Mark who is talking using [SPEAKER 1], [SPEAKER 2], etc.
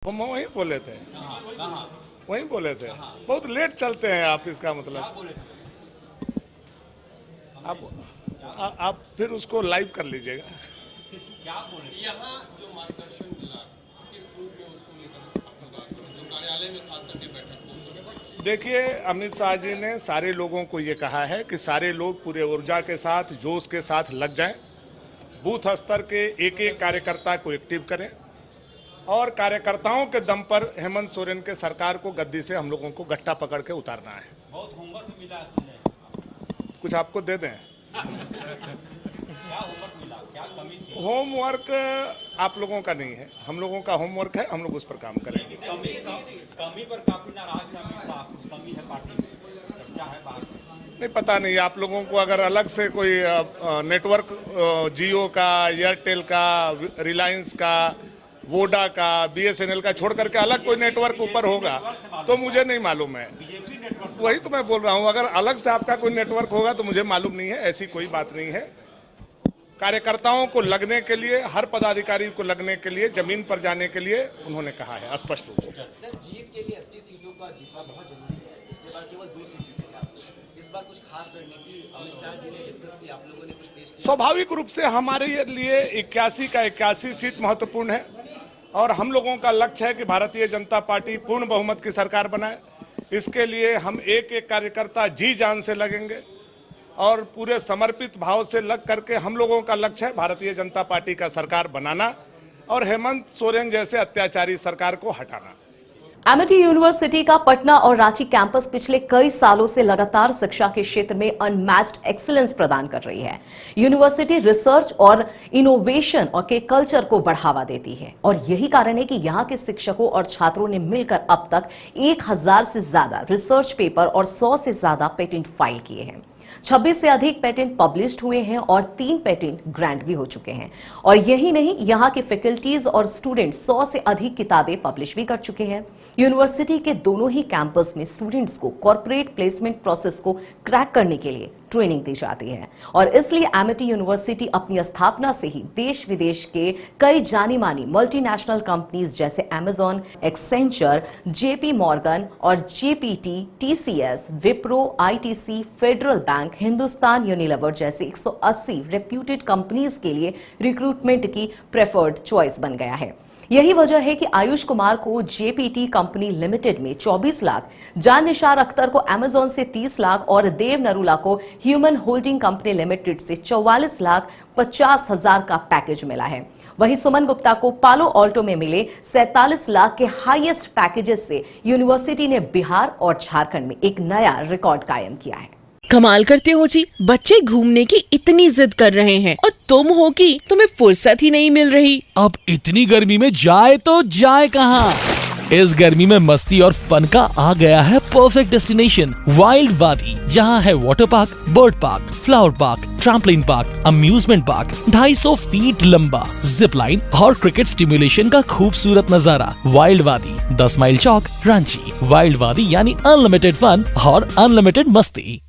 [SPEAKER 1] वो वहीं बोले थे।
[SPEAKER 2] कहाँ?
[SPEAKER 1] वहीं बोले थे। बहुत लेट चलते हैं आप, इसका
[SPEAKER 2] क्या
[SPEAKER 1] मतलब
[SPEAKER 2] बोले थे?
[SPEAKER 1] आप फिर उसको लाइव कर लीजिएगा।
[SPEAKER 2] क्या बोले थे?
[SPEAKER 3] यहाँ जो मार्गदर्शन मिला किस रूप में उसको लेकर आपने बात करी, जो कार्यालय में खास करके बैठक को?
[SPEAKER 1] देखिए, अमित शाह जी ने सारे लोगों को ये कहा है कि सारे लोग पूरे ऊर्जा के साथ, जोश के साथ लग जाएं, बूथ स्तर के एक एक कार्यकर्ता को एक्टिव करें और कार्यकर्ताओं के दम पर हेमंत सोरेन के सरकार को गद्दी से हम लोगों को गट्टा पकड़ के उतारना है।
[SPEAKER 2] बहुत होमवर्क मिला है सुनने।
[SPEAKER 1] कुछ आपको दे दें।
[SPEAKER 2] क्या होमवर्क मिला? क्या कमी थी?
[SPEAKER 1] होमवर्क आप लोगों का नहीं है, हम लोगों का होमवर्क है, हम लोग उस पर काम करेंगे।
[SPEAKER 2] कमी पर काफी नाराज है अमित शाह। कुछ कमी है पार्टी में, चर्चा है बाहर में।
[SPEAKER 1] नहीं, पता नहीं आप लोगों को अगर अलग से कोई नेटवर्क जियो का, एयरटेल का, रिलायंस का, वोडा का, बीएसएनएल का छोड़ करके अलग कोई नेटवर्क ऊपर होगा तो मुझे नहीं मालूम है।
[SPEAKER 2] बीजेपी नेटवर्क
[SPEAKER 1] वही तो मैं बोल रहा हूँ, अगर अलग से आपका कोई नेटवर्क होगा तो मुझे मालूम नहीं है, ऐसी कोई बात नहीं है। कार्यकर्ताओं को लगने के लिए, हर पदाधिकारी को लगने के लिए, जमीन पर जाने के लिए उन्होंने कहा है स्पष्ट रूप से।
[SPEAKER 4] सर, जीत के लिए एसटी सीटों का जीतना बहुत जरूरी है। पिछले बार केवल 2 सीट जीते थे आप, इस बार कुछ खास रणनीति अमित शाह जी ने डिस्कस की, आप लोगों ने कुछ पेश किया?
[SPEAKER 1] स्वाभाविक रूप से हमारे लिए 81 का 81 सीट महत्वपूर्ण है और हम लोगों का लक्ष्य है कि भारतीय जनता पार्टी पूर्ण बहुमत की सरकार बनाए। इसके लिए हम एक एक कार्यकर्ता जी जान से लगेंगे और पूरे समर्पित भाव से लग करके हम लोगों का लक्ष्य है भारतीय जनता पार्टी का सरकार बनाना और हेमंत सोरेन जैसे अत्याचारी सरकार को हटाना।
[SPEAKER 5] एमिटी यूनिवर्सिटी का पटना और रांची कैंपस पिछले कई सालों से लगातार शिक्षा के क्षेत्र में अनमैच्ड एक्सीलेंस प्रदान कर रही है। यूनिवर्सिटी रिसर्च और इनोवेशन और के कल्चर को बढ़ावा देती है और यही कारण है कि यहाँ के शिक्षकों और छात्रों ने मिलकर अब तक 1000 से ज्यादा रिसर्च पेपर और 100 से ज्यादा पेटेंट फाइल किए हैं। 26 से अधिक पेटेंट पब्लिश्ड हुए हैं और 3 पेटेंट ग्रांट भी हो चुके हैं। और यही नहीं, यहाँ के फैकल्टीज और स्टूडेंट 100 से अधिक किताबें पब्लिश भी कर चुके हैं। यूनिवर्सिटी के दोनों ही कैंपस में स्टूडेंट्स को कॉर्पोरेट प्लेसमेंट प्रोसेस को क्रैक करने के लिए ट्रेनिंग दी जाती है और इसलिए एमिटी यूनिवर्सिटी अपनी स्थापना से ही देश विदेश के कई जानी मानी मल्टीनेशनल कंपनीज जैसे अमेजॉन, एक्सेंचर, जेपी मॉर्गन और GPT, TCS, Wipro, ITC, federal bank, Hindustan Unilever जैसे 180 रेप्यूटेड कंपनीज के लिए रिक्रूटमेंट की प्रेफर्ड चॉइस बन गया है। यही वजह है कि आयुष कुमार को जेपीटी कंपनी लिमिटेड में 24 लाख, जान निसार अख्तर को अमेजॉन से 30 लाख और देव नरूला को ह्यूमन होल्डिंग कंपनी लिमिटेड से 44,50,000 का पैकेज मिला है। वहीं सुमन गुप्ता को पालो ऑल्टो में मिले 47 लाख के हाईएस्ट पैकेजेस से यूनिवर्सिटी ने बिहार और झारखंड में एक नया रिकॉर्ड कायम किया है।
[SPEAKER 6] कमाल करते हो जी, बच्चे घूमने की इतनी जिद कर रहे हैं और तुम हो कि तुम्हें फुर्सत ही नहीं मिल रही।
[SPEAKER 7] अब इतनी गर्मी में जाए तो जाए कहाँ? इस गर्मी में मस्ती और फन का आ गया है परफेक्ट डेस्टिनेशन, वाइल्ड वादी, जहाँ है water park, bird park, flower park, trampoline park, amusement park, 250 feet लंबा, जिप लाइन और क्रिकेट स्टिमुलेशन का खूबसूरत नजारा। वाइल्ड वादी, 10 माइल चौक, रांची। वाइल्ड वादी यानी अनलिमिटेड फन और अनलिमिटेड मस्ती।